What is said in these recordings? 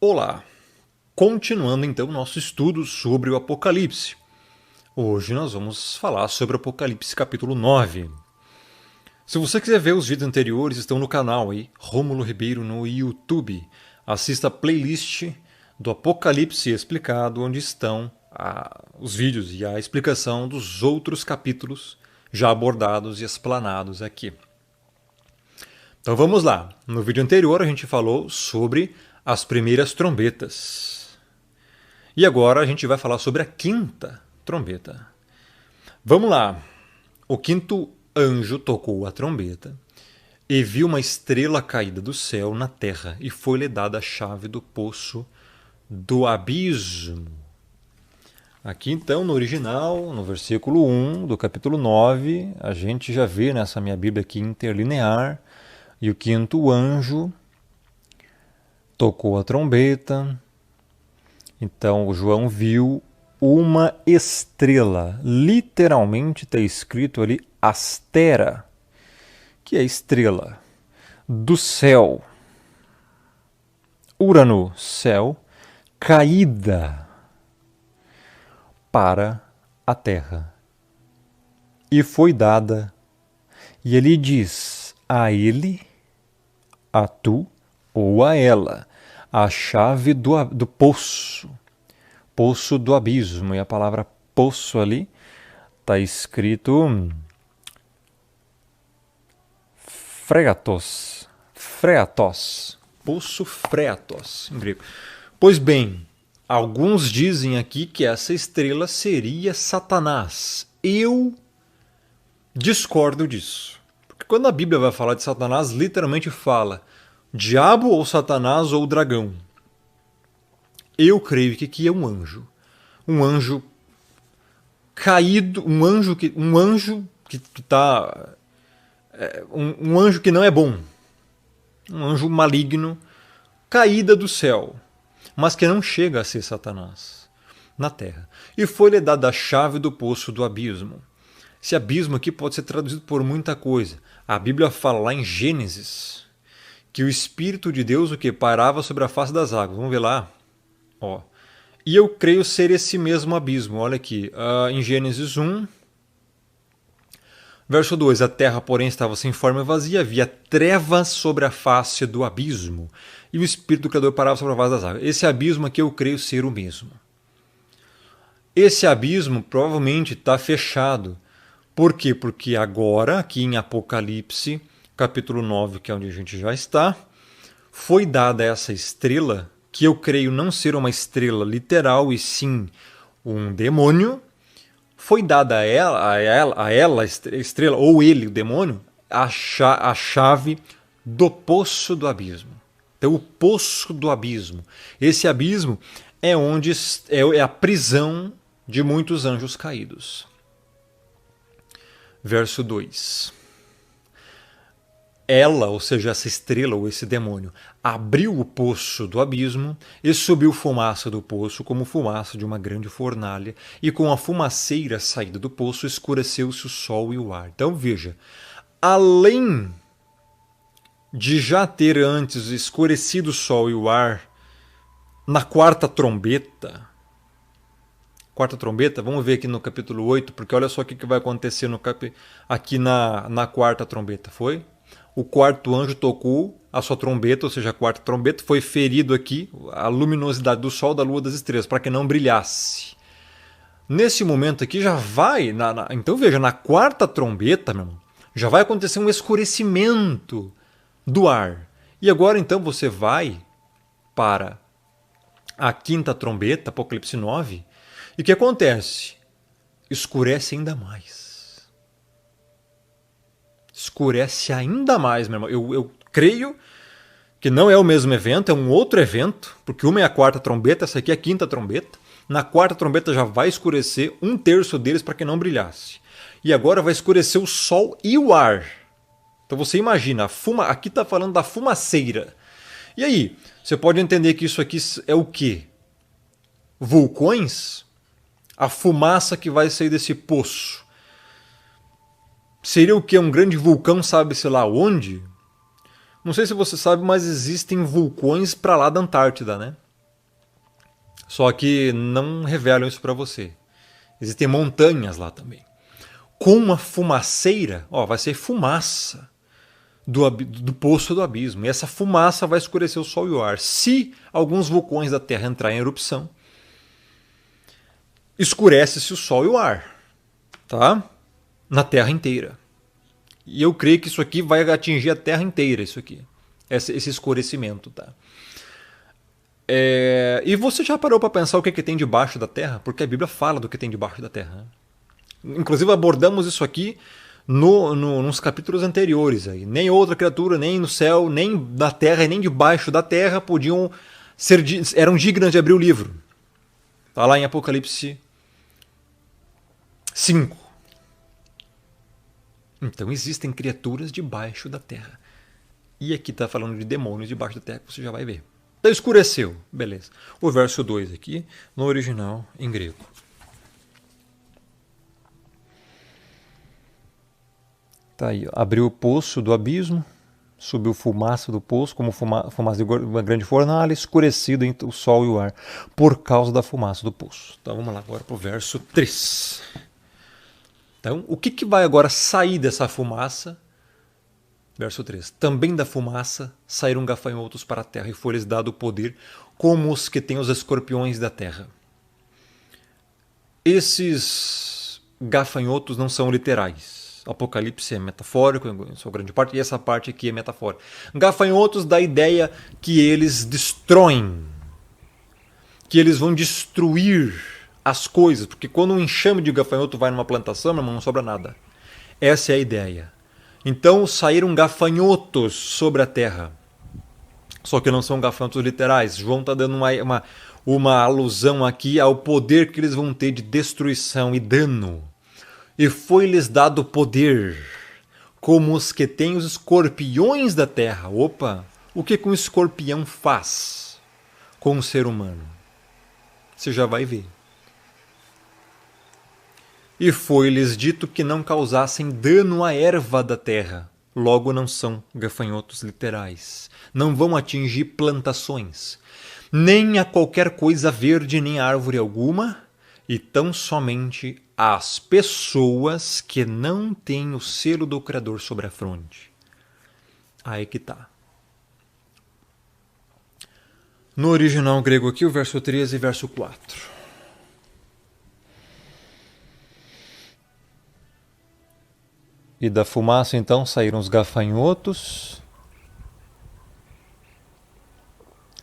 Olá! Continuando então nosso estudo sobre o Apocalipse. Hoje nós vamos falar sobre o Apocalipse capítulo 9. Se você quiser ver os vídeos anteriores, estão no canal aí, Rômulo Ribeiro no YouTube. Assista a playlist do Apocalipse explicado, onde estão os vídeos e a explicação dos outros capítulos já abordados e explanados aqui. Então vamos lá. No vídeo anterior a gente falou sobre as primeiras trombetas. E agora a gente vai falar sobre a quinta trombeta. Vamos lá. O quinto anjo tocou a trombeta e viu uma estrela caída do céu na terra, e foi-lhe dada a chave do poço do abismo. Aqui então, no original, no versículo 1 do capítulo 9, a gente já vê nessa minha Bíblia aqui interlinear, e o quinto anjo tocou a trombeta. Então o João viu uma estrela. Literalmente está escrito ali astera, que é estrela do céu. Urano, céu, caída para a terra. E foi dada, e ele diz a ele, a tu ou a ela, a chave do poço, poço do abismo. E a palavra poço ali está escrito freatos, poço freatos em grego. Pois bem, alguns dizem aqui que essa estrela seria Satanás. Eu discordo disso. Porque quando a Bíblia vai falar de Satanás, literalmente fala diabo ou Satanás ou dragão. Eu creio que aqui é um anjo. Um anjo caído, um anjo que está um anjo que não é bom. Um anjo maligno, caída do céu, mas que não chega a ser Satanás na terra. E foi-lhe dada a chave do poço do abismo. Esse abismo aqui pode ser traduzido por muita coisa. A Bíblia fala lá em Gênesis que o Espírito de Deus o que pairava sobre a face das águas. Vamos ver lá. Ó. E eu creio ser esse mesmo abismo. Olha aqui, em Gênesis 1, verso 2. A terra, porém, estava sem forma e vazia, havia trevas sobre a face do abismo, e o Espírito do Criador parava sobre a face das águas. Esse abismo aqui eu creio ser o mesmo. Esse abismo provavelmente está fechado. Por quê? Porque agora, aqui em Apocalipse, capítulo 9, que é onde a gente já está, foi dada essa estrela, que eu creio não ser uma estrela literal, e sim um demônio. Foi dada a ela, a estrela, ou ele, o demônio, a chave do poço do abismo. Então, o poço do abismo. Esse abismo é onde é a prisão de muitos anjos caídos. Verso 2. Ela, ou seja, essa estrela ou esse demônio, abriu o poço do abismo e subiu fumaça do poço como fumaça de uma grande fornalha, e com a fumaceira saída do poço escureceu-se o sol e o ar. Então veja, além de já ter antes escurecido o sol e o ar na quarta trombeta, vamos ver aqui no capítulo 8, porque olha só o que vai acontecer aqui na quarta trombeta. Foi? O quarto anjo tocou a sua trombeta, ou seja, a quarta trombeta, foi ferido aqui a luminosidade do sol, da lua, das estrelas, para que não brilhasse. Nesse momento aqui já vai, então veja, na quarta trombeta, meu irmão, já vai acontecer um escurecimento do ar. E agora então você vai para a quinta trombeta, Apocalipse 9, e o que acontece? Escurece ainda mais. Escurece ainda mais, meu irmão. Eu creio que não é o mesmo evento, é um outro evento, porque uma é a quarta trombeta, essa aqui é a quinta trombeta. Na quarta trombeta já vai escurecer um terço deles para que não brilhasse. E agora vai escurecer o sol e o ar. Então você imagina, aqui está falando da fumaceira. E aí, você pode entender que isso aqui é o quê? Vulcões? A fumaça que vai sair desse poço. Seria o quê? Um grande vulcão, sabe-se lá onde? Não sei se você sabe, mas existem vulcões para lá da Antártida, né? Só que não revelam isso para você. Existem montanhas lá também. Com uma fumaceira, ó, vai ser fumaça do poço do abismo. E essa fumaça vai escurecer o sol e o ar. Se alguns vulcões da Terra entrarem em erupção, escurece-se o sol e o ar, tá? Na Terra inteira. E eu creio que isso aqui vai atingir a Terra inteira, isso aqui. Esse escurecimento, tá? E você já parou para pensar o que tem debaixo da Terra? Porque a Bíblia fala do que tem debaixo da Terra. Inclusive abordamos isso aqui nos capítulos anteriores. Aí. Nem outra criatura, nem no céu, nem na Terra e nem debaixo da Terra podiam eram dignas de abrir o livro. Está lá em Apocalipse 5. Então existem criaturas debaixo da Terra. E aqui está falando de demônios debaixo da Terra, que você já vai ver. Então escureceu, beleza. O verso 2 aqui, no original em grego. Tá aí, ó. Abriu o poço do abismo, subiu fumaça do poço, como fumaça de uma grande fornalha, escurecido entre o sol e o ar, por causa da fumaça do poço. Então vamos lá agora para o verso 3. Então, o que vai agora sair dessa fumaça? Verso 3. Também da fumaça saíram gafanhotos para a terra, e foi-lhes dado o poder, como os que têm os escorpiões da terra. Esses gafanhotos não são literais. Apocalipse é metafórico, em sua grande parte, e essa parte aqui é metafórica. Gafanhotos dá a ideia que eles destroem, que eles vão destruir as coisas, porque quando um enxame de gafanhoto vai numa plantação, meu irmão, não sobra nada. Essa é a ideia. Então saíram gafanhotos sobre a terra. Só que não são gafanhotos literais. João está dando uma alusão aqui ao poder que eles vão ter de destruição e dano. E foi-lhes dado poder, como os que têm os escorpiões da terra. Opa! O que um escorpião faz com um ser humano? Você já vai ver. E foi-lhes dito que não causassem dano à erva da terra. Logo não são gafanhotos literais. Não vão atingir plantações, nem a qualquer coisa verde, nem árvore alguma, e tão somente às pessoas que não têm o selo do Criador sobre a fronte. Aí que tá. No original grego aqui, o verso 13 e verso 4. E da fumaça então saíram os gafanhotos,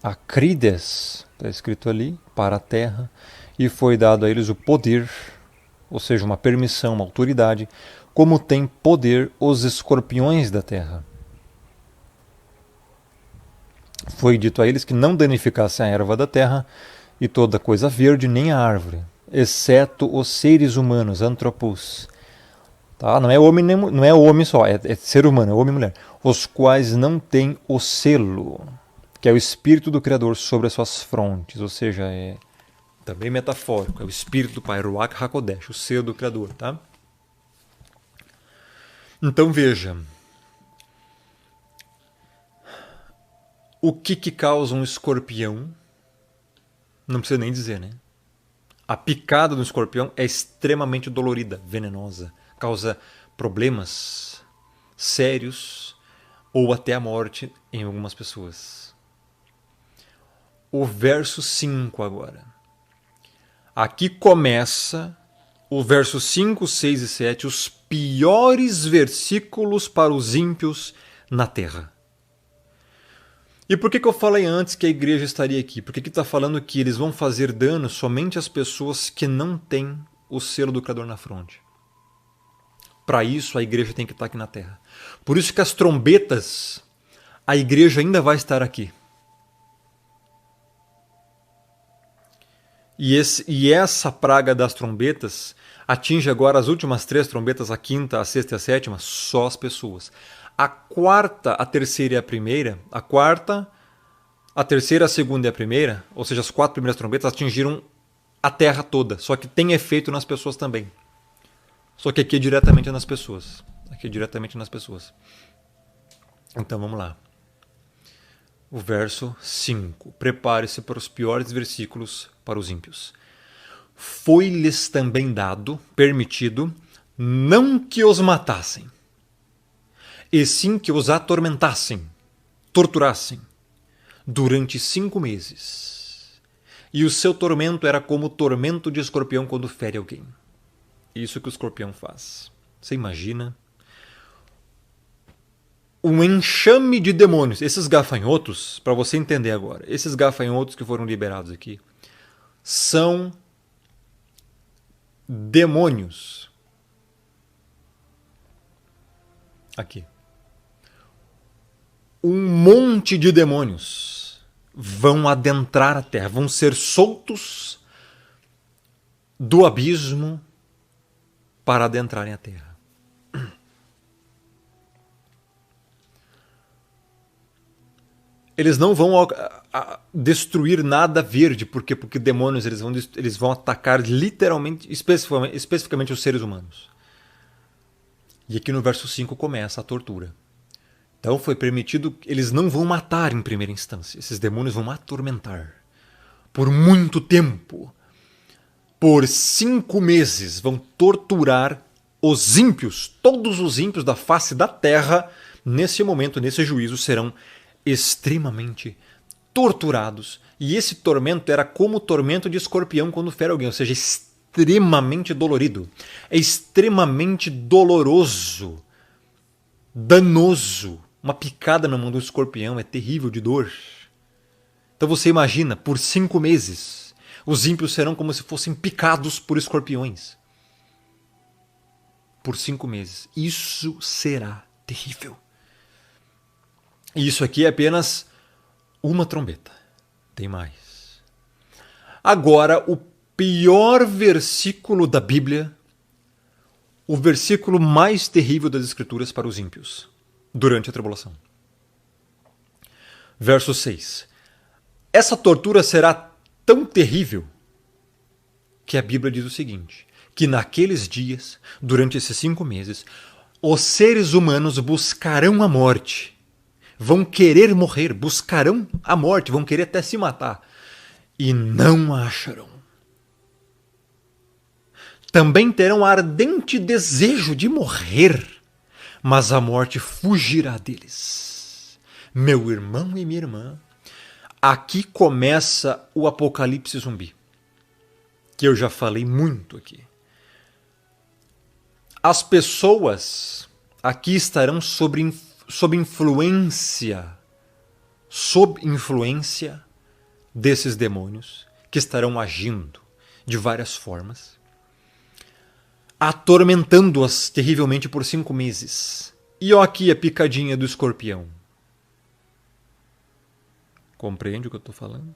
acrides, está escrito ali, para a terra, e foi dado a eles o poder, ou seja, uma permissão, uma autoridade, como tem poder os escorpiões da terra. Foi dito a eles que não danificassem a erva da terra e toda coisa verde, nem a árvore, exceto os seres humanos, antropos. Tá? Não é homem só, é ser humano, é homem e mulher. Os quais não têm o selo, que é o Espírito do Criador sobre as suas frontes. Ou seja, é também metafórico. É o Espírito do Pai, Ruach HaKodesh, o selo do Criador. Tá? Então veja. O que causa um escorpião? Não precisa nem dizer, né? A picada do escorpião é extremamente dolorida, venenosa. Causa problemas sérios ou até a morte em algumas pessoas. O verso 5 agora. Aqui começa o verso 5, 6 e 7, os piores versículos para os ímpios na terra. E por que eu falei antes que a igreja estaria aqui? Porque aqui está falando que eles vão fazer dano somente às pessoas que não têm o selo do Criador na fronte. Para isso, a igreja tem que estar aqui na terra. Por isso que as trombetas, a igreja ainda vai estar aqui. E essa praga das trombetas atinge agora as últimas 3 trombetas, a quinta, a sexta e a sétima, só as pessoas. A quarta, a terceira e a primeira, a quarta, a terceira, a segunda e a primeira, ou seja, as 4 primeiras trombetas atingiram a terra toda, só que tem efeito nas pessoas também. Só que aqui é diretamente nas pessoas. Aqui é diretamente nas pessoas. Então vamos lá. O verso 5. Prepare-se para os piores versículos para os ímpios. Foi-lhes também dado, permitido, não que os matassem, e sim que os atormentassem, torturassem, durante 5 meses. E o seu tormento era como o tormento de escorpião quando fere alguém. Isso que o escorpião faz. Você imagina? Um enxame de demônios. Esses gafanhotos, para você entender agora, esses gafanhotos que foram liberados aqui, são demônios. Aqui. Um monte de demônios vão adentrar a terra, vão ser soltos do abismo para adentrarem a terra. Eles não vão destruir nada verde, porque demônios eles vão atacar literalmente, especificamente os seres humanos. E aqui no verso 5 começa a tortura. Então foi permitido, eles não vão matar em primeira instância, esses demônios vão atormentar. Por muito tempo, por 5 meses, vão torturar os ímpios. Todos os ímpios da face da terra, nesse momento, nesse juízo, serão extremamente torturados. E esse tormento era como o tormento de escorpião quando fere alguém, ou seja, extremamente dolorido. É extremamente doloroso, danoso. Uma picada na mão do escorpião é terrível de dor. Então você imagina, por 5 meses, os ímpios serão como se fossem picados por escorpiões. Por 5 meses. Isso será terrível. E isso aqui é apenas uma trombeta. Tem mais. Agora, o pior versículo da Bíblia, o versículo mais terrível das Escrituras para os ímpios, durante a tribulação. Verso 6. Essa tortura será tão terrível que a Bíblia diz o seguinte, que naqueles dias, durante esses 5 meses, os seres humanos buscarão a morte, vão querer morrer, buscarão a morte, vão querer até se matar, e não a acharão. Também terão ardente desejo de morrer, mas a morte fugirá deles. Meu irmão e minha irmã, aqui começa o apocalipse zumbi, que eu já falei muito aqui. As pessoas aqui estarão sob influência desses demônios que estarão agindo de várias formas, atormentando-as terrivelmente por 5 meses. E ó aqui a picadinha do escorpião. Compreende o que eu estou falando?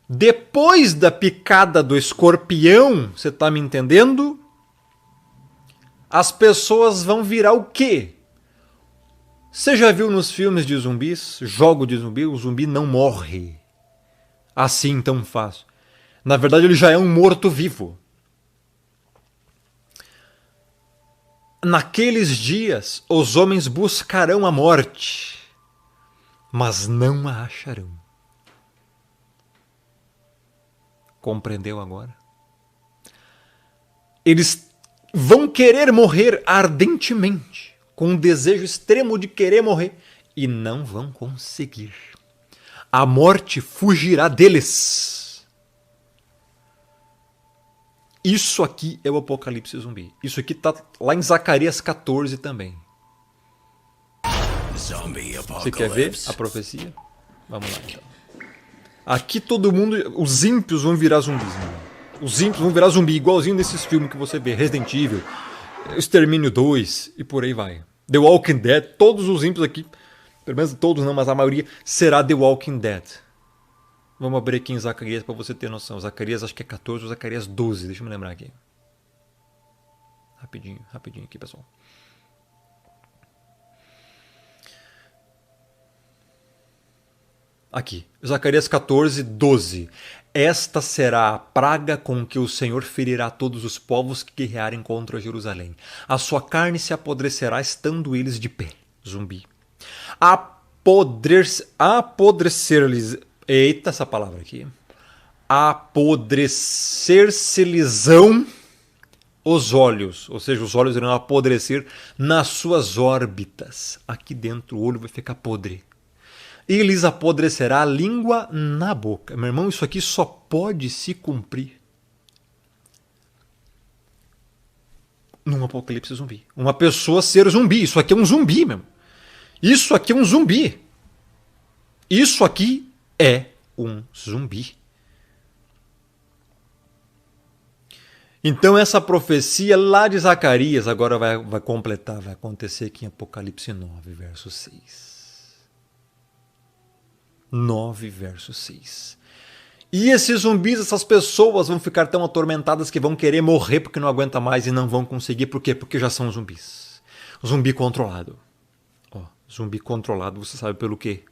Depois da picada do escorpião, você está me entendendo? As pessoas vão virar o quê? Você já viu nos filmes de zumbis, jogo de zumbi, o zumbi não morre assim tão fácil. Na verdade, ele já é um morto-vivo. Naqueles dias, os homens buscarão a morte, mas não a acharão. Compreendeu agora? Eles vão querer morrer ardentemente, com um desejo extremo de querer morrer, e não vão conseguir. A morte fugirá deles. Isso aqui é o apocalipse zumbi. Isso aqui está lá em Zacarias 14 também. Você quer ver a profecia? Vamos lá então. Aqui todo mundo, os ímpios vão virar zumbis, né? Os ímpios vão virar zumbi, igualzinho nesses filmes que você vê, Resident Evil, Extermínio 2 e por aí vai. The Walking Dead, todos os ímpios aqui, pelo menos todos não, mas a maioria, será The Walking Dead. Vamos abrir aqui em Zacarias para você ter noção. Zacarias acho que é 14 ou Zacarias 12, deixa eu me lembrar aqui. Rapidinho aqui, pessoal. Aqui, Zacarias 14, 12. Esta será a praga com que o Senhor ferirá todos os povos que guerrearem contra Jerusalém. A sua carne se apodrecerá estando eles de pé. Zumbi. Apodrecer-lhes Eita, essa palavra aqui. Apodrecer-se-lhes-ão os olhos. Ou seja, os olhos irão apodrecer nas suas órbitas. Aqui dentro o olho vai ficar podre. E lhes apodrecerá a língua na boca. Meu irmão, isso aqui só pode se cumprir num apocalipse zumbi. Uma pessoa ser zumbi. Isso aqui é um zumbi, meu. Isso aqui é um zumbi. Isso aqui é um zumbi. Então essa profecia lá de Zacarias agora vai completar, vai acontecer aqui em Apocalipse 9, verso 6. 9, verso 6. E esses zumbis, essas pessoas vão ficar tão atormentadas que vão querer morrer porque não aguenta mais e não vão conseguir. Por quê? Porque já são zumbis. Zumbi controlado. Ó, zumbi controlado, você sabe pelo quê?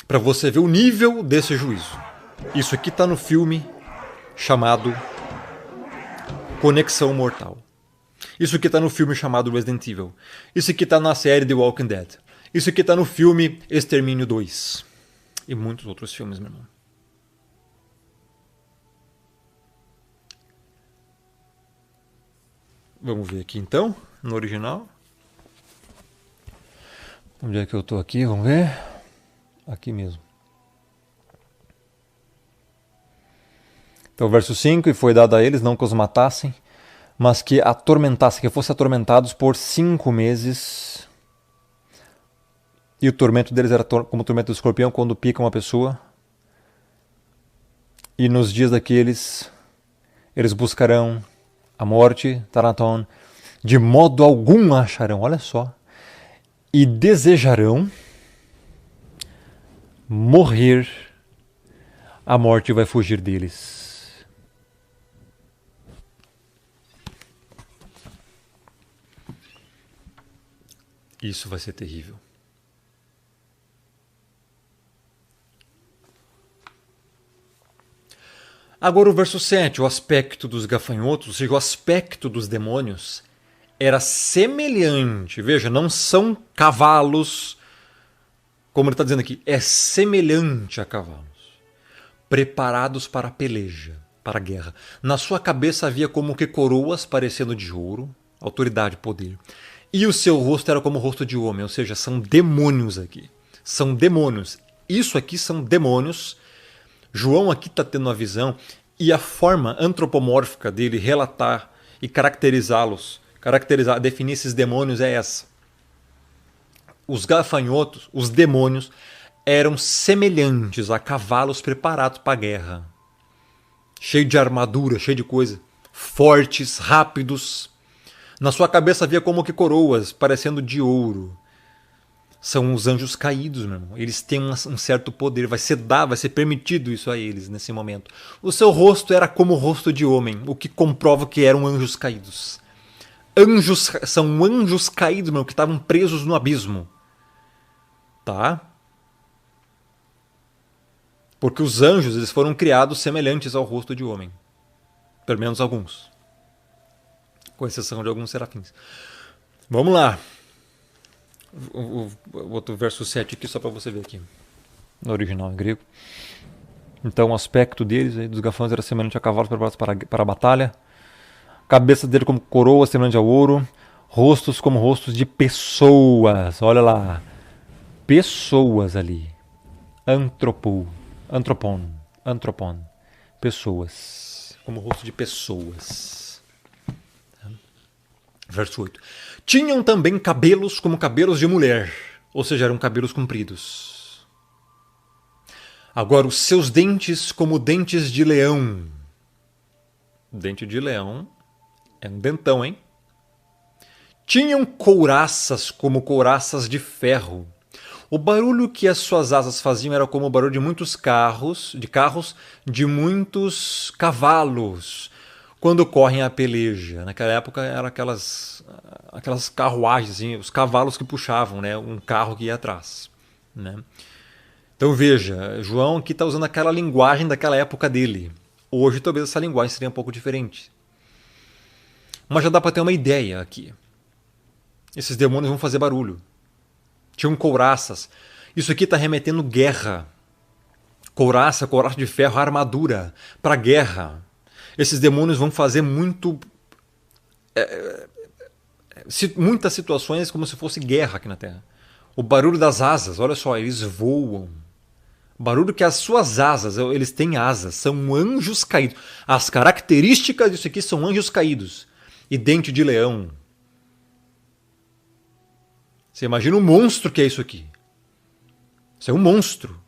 Para você ver o nível desse juízo. Isso aqui está no filme chamado Conexão Mortal. Isso aqui está no filme chamado Resident Evil. Isso aqui está na série The Walking Dead. Isso aqui está no filme Extermínio 2. E muitos outros filmes, meu irmão. Vamos ver aqui então, no original. Onde é que eu estou aqui? Vamos ver. Aqui mesmo. Então, verso 5, e foi dado a eles, não que os matassem, mas que atormentassem, que fossem atormentados por 5 meses. E o tormento deles era como o tormento do escorpião quando pica uma pessoa. E nos dias daqueles, eles buscarão a morte, Taraton, de modo algum acharão, olha só, e desejarão morrer, a morte vai fugir deles. Isso vai ser terrível. Agora o verso 7, o aspecto dos gafanhotos, ou seja, o aspecto dos demônios, era semelhante. Veja, não são cavalos, como ele está dizendo aqui, é semelhante a cavalos, preparados para a peleja, para a guerra. Na sua cabeça havia como que coroas parecendo de ouro, autoridade, poder. E o seu rosto era como o rosto de homem, ou seja, são demônios aqui. São demônios. Isso aqui são demônios. João aqui está tendo uma visão e a forma antropomórfica dele relatar e caracterizá-los, definir esses demônios é essa. Os gafanhotos, os demônios, eram semelhantes a cavalos preparados para a guerra. Cheio de armadura, cheio de coisa. Fortes, rápidos. Na sua cabeça havia como que coroas, parecendo de ouro. São os anjos caídos, meu irmão. Eles têm um certo poder. Vai ser permitido isso a eles nesse momento. O seu rosto era como o rosto de homem, o que comprova que eram anjos caídos. São anjos caídos, meu, que estavam presos no abismo. Tá? Porque os anjos eles foram criados semelhantes ao rosto de homem. Pelo menos alguns. Com exceção de alguns serafins. Vamos lá. Outro verso 7 aqui só para você ver aqui. No original em grego. Então o aspecto deles, aí, dos gafanhotos, era semelhante a cavalos preparados para a batalha. Cabeça dele como coroa, semelhante ao ouro. Rostos como rostos de pessoas. Olha lá. Pessoas ali. Antropon. Pessoas. Como rosto de pessoas. Verso 8. Tinham também cabelos como cabelos de mulher, ou seja, eram cabelos compridos. Agora, os seus dentes como dentes de leão. Dente de leão é um dentão, hein? Tinham couraças como couraças de ferro. O barulho que as suas asas faziam era como o barulho de muitos carros, de muitos cavalos, quando correm a peleja. Naquela época eram aquelas carruagens, assim, os cavalos que puxavam, né, um carro que ia atrás. Né? Então veja, João aqui está usando aquela linguagem daquela época dele. Hoje talvez essa linguagem seria um pouco diferente. Mas já dá para ter uma ideia aqui. Esses demônios vão fazer barulho. Tinham couraças. Isso aqui está remetendo guerra. Couraça de ferro, armadura para guerra. Esses demônios vão fazer muitas situações como se fosse guerra aqui na Terra. O barulho das asas, olha só, eles voam. O barulho que as suas asas, eles têm asas, são anjos caídos. As características disso aqui são anjos caídos. E dente de leão. Você imagina o monstro que é isso aqui. Isso é um monstro.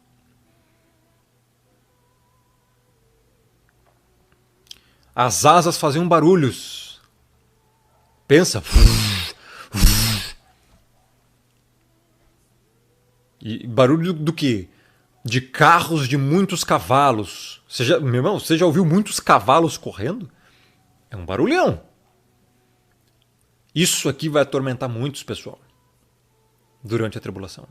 As asas faziam barulhos. Pensa. E barulho do quê? De carros de muitos cavalos. Meu irmão, você já ouviu muitos cavalos correndo? É um barulhão. Isso aqui vai atormentar muitos, pessoal, durante a tribulação.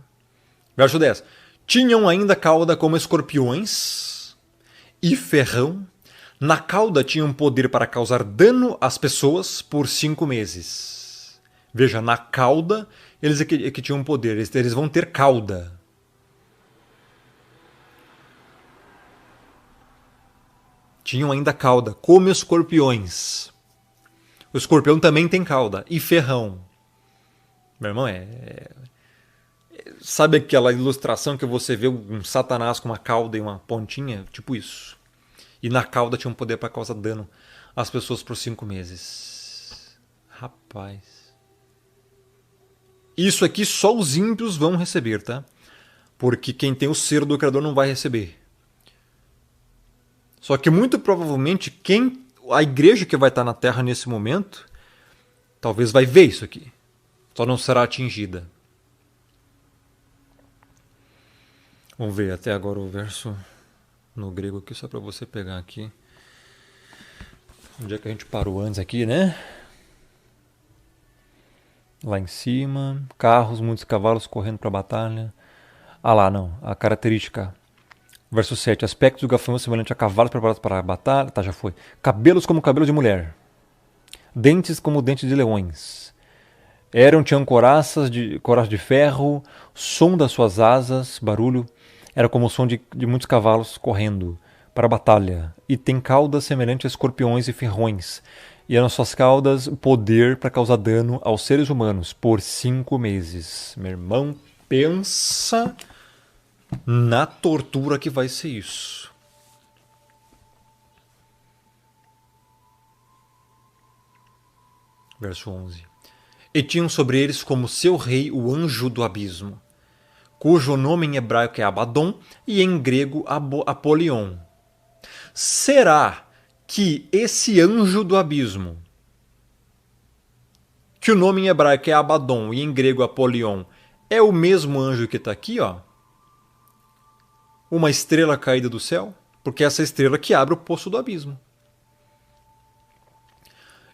Verso 10. Tinham ainda cauda como escorpiões e ferrão. Na cauda tinham poder para causar dano às pessoas por 5 meses. Veja, na cauda eles é que tinham poder. Eles vão ter cauda. Tinham ainda cauda, como escorpiões. O escorpião também tem cauda. E ferrão. Meu irmão, sabe aquela ilustração que você vê um Satanás com uma cauda e uma pontinha? Tipo isso. E na cauda tinha um poder para causar dano às pessoas por 5 meses. Rapaz. Isso aqui só os ímpios vão receber, tá? Porque quem tem o selo do Criador não vai receber. Só que muito provavelmente a igreja que vai estar na Terra nesse momento talvez vai ver isso aqui. Só não será atingida. Vamos ver até agora o verso no grego aqui, só para você pegar aqui. Onde é que a gente parou antes aqui, né? Lá em cima, carros, muitos cavalos correndo para a batalha. Ah lá, não, a característica. Verso 7, aspecto do gafanhoto semelhante a cavalos preparados para a batalha. Tá, já foi. Cabelos como cabelos de mulher. Dentes como dentes de leões. Tinham coraças de ferro, som das suas asas, barulho, era como o som de muitos cavalos correndo para a batalha. E tem caudas semelhantes a escorpiões e ferrões. E nas suas caudas poder para causar dano aos seres humanos por 5 meses. Meu irmão, pensa na tortura que vai ser isso. Verso 11. E tinham sobre eles como seu rei o anjo do abismo, cujo nome em hebraico é Abaddon e em grego Apolion. Será que esse anjo do abismo, que o nome em hebraico é Abaddon e em grego Apolion, é o mesmo anjo que está aqui, ó? Uma estrela caída do céu? Porque é essa estrela que abre o poço do abismo.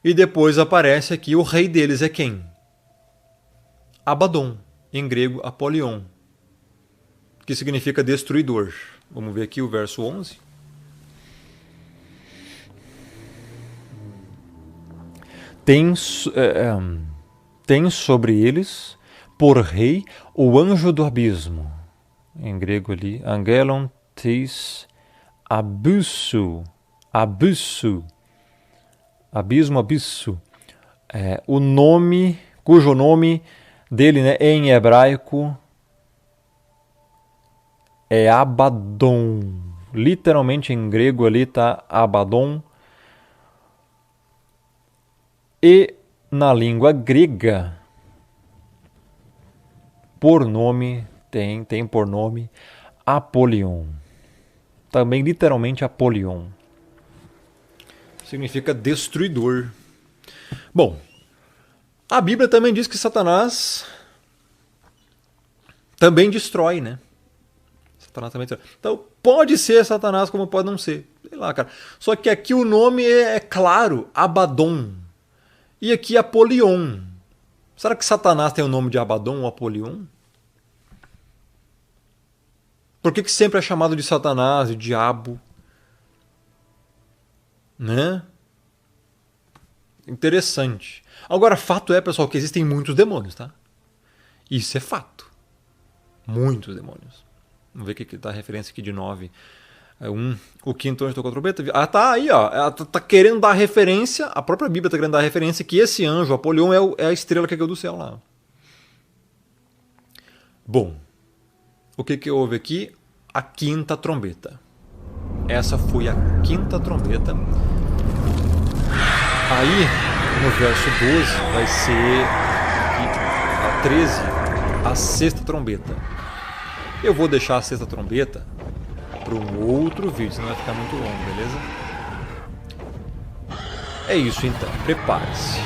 E depois aparece aqui o rei deles é quem? Abaddon, em grego Apolion, que significa destruidor. Vamos ver aqui o verso 11. Tem sobre eles, por rei, o anjo do abismo. Em grego ali, angelon tis abusu. Abusu. Abismo, abisso. O nome, cujo nome dele, né, em hebraico é Abaddon. Literalmente em grego ali está Abaddon. E na língua grega, por nome, tem por nome Apolion. Também literalmente Apolion. Significa destruidor. Bom, a Bíblia também diz que Satanás também destrói, né? Satanás também destrói. Então, pode ser Satanás como pode não ser. Sei lá, cara. Só que aqui o nome é claro, Abaddon. E aqui Apolion. Será que Satanás tem o nome de Abaddon ou Apolion? Por que sempre é chamado de Satanás, de diabo? Né? Interessante. Agora, fato é, pessoal, que existem muitos demônios, tá? Isso é fato. Muitos demônios. Vamos ver o que tá a referência aqui de 9. O quinto anjo tocou a trombeta. Ah, tá aí, ó. Ela tá querendo dar referência. A própria Bíblia tá querendo dar referência que esse anjo, Apolion, é a estrela que caiu do céu lá. Bom, o que houve aqui? A quinta trombeta. Essa foi a quinta trombeta. Aí, no verso 12, vai ser a 13, a sexta trombeta. Eu vou deixar a sexta trombeta para um outro vídeo, senão vai ficar muito longo, beleza? É isso então, prepare-se.